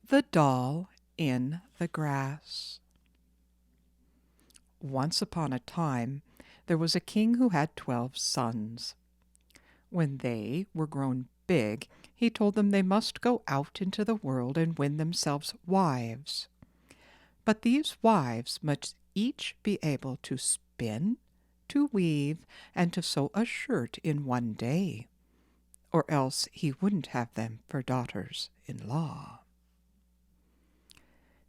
The Doll in the Grass. Once upon a time there was a king who had 12 sons. When they were grown big, he told them they must go out into the world and win themselves wives. But these wives must each be able to spin, to weave, and to sew a shirt in one day, or else he wouldn't have them for daughters-in-law.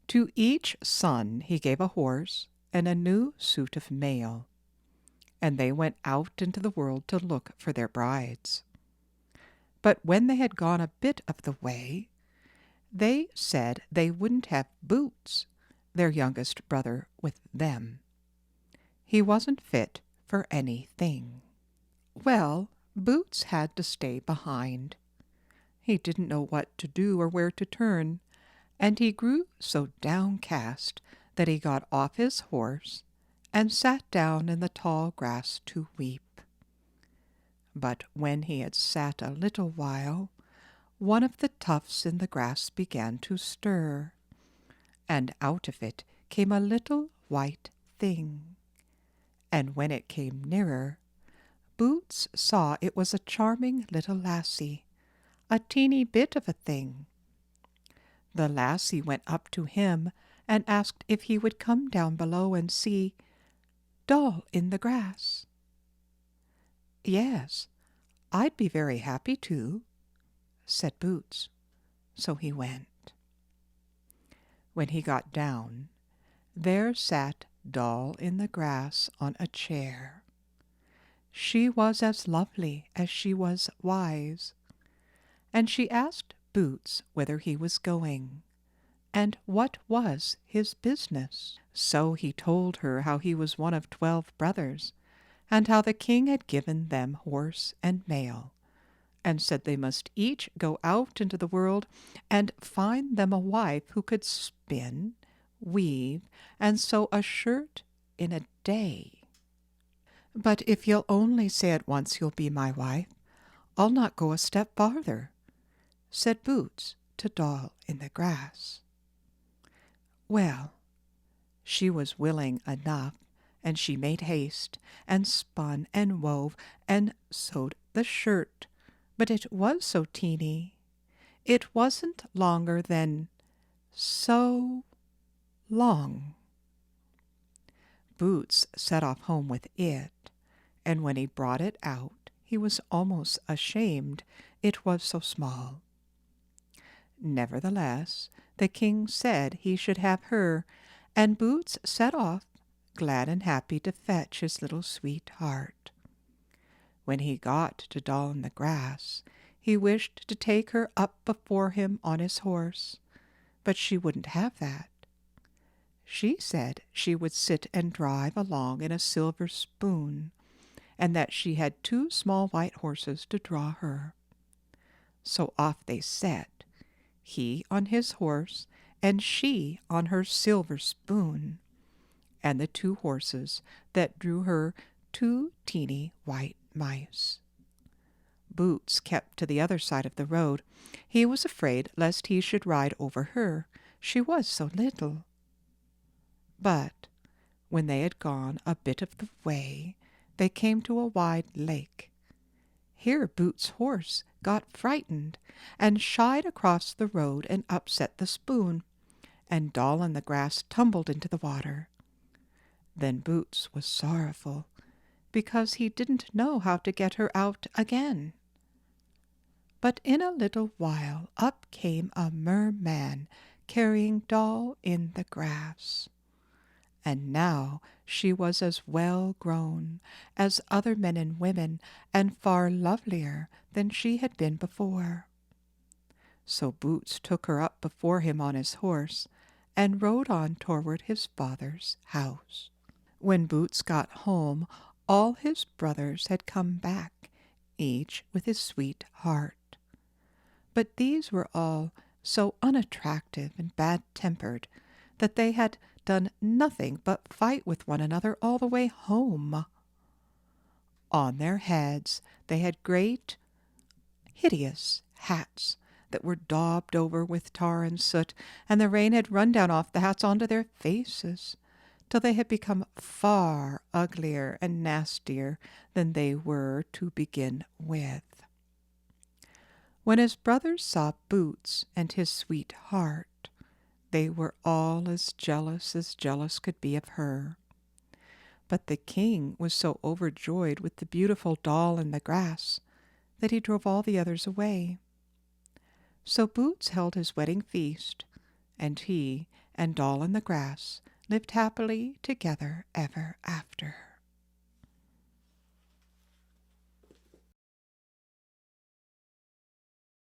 To each son he gave a horse and a new suit of mail, and they went out into the world to look for their brides. But when they had gone a bit of the way, they said they wouldn't have Boots, their youngest brother, with them. He wasn't fit for anything. Well, Boots had to stay behind. He didn't know what to do or where to turn, and he grew so downcast that he got off his horse and sat down in the tall grass to weep. But when he had sat a little while, one of the tufts in the grass began to stir, and out of it came a little white thing. And when it came nearer, Boots saw it was a charming little lassie, a teeny bit of a thing. The lassie went up to him and asked if he would come down below and see Doll in the Grass. "Yes, I'd be very happy to," said Boots. So he went. When he got down, there sat Doll in the Grass on a chair. She was as lovely as she was wise, and she asked Boots whither he was going, and what was his business. So he told her how he was one of 12 brothers, and how the king had given them horse and mail, and said they must each go out into the world and find them a wife who could spin, weave, and sew a shirt in a day. "But if you'll only say at once you'll be my wife, I'll not go a step farther," said Boots to Doll in the Grass. Well, she was willing enough, and she made haste, and spun and wove, and sewed the shirt, but it was so teeny, it wasn't longer than so long. Boots set off home with it, and when he brought it out, he was almost ashamed it was so small. Nevertheless, the king said he should have her, and Boots set off, glad and happy to fetch his little sweetheart. When he got to Doll in the Grass, he wished to take her up before him on his horse, but she wouldn't have that. She said she would sit and drive along in a silver spoon, and that she had 2 small white horses to draw her. So off they set, he on his horse, and she on her silver spoon, and the 2 horses that drew her 2 teeny white mice. Boots kept to the other side of the road. He was afraid lest he should ride over her, she was so little. But when they had gone a bit of the way, they came to a wide lake. Here Boots' horse got frightened, and shied across the road and upset the spoon, and Doll in the Grass tumbled into the water. Then Boots was sorrowful, because he didn't know how to get her out again. But in a little while up came a merman carrying Doll in the Grass. And now she was as well grown as other men and women, and far lovelier than she had been before. So Boots took her up before him on his horse, and rode on toward his father's house. When Boots got home, all his brothers had come back, each with his sweetheart. But these were all so unattractive and bad-tempered that they had done nothing but fight with one another all the way home. On their heads they had great, hideous hats that were daubed over with tar and soot, and the rain had run down off the hats onto their faces, till they had become far uglier and nastier than they were to begin with. When his brothers saw Boots and his sweetheart, they were all as jealous could be of her. But the king was so overjoyed with the beautiful doll in the grass that he drove all the others away. So Boots held his wedding feast, and he and Doll in the Grass lived happily together ever after.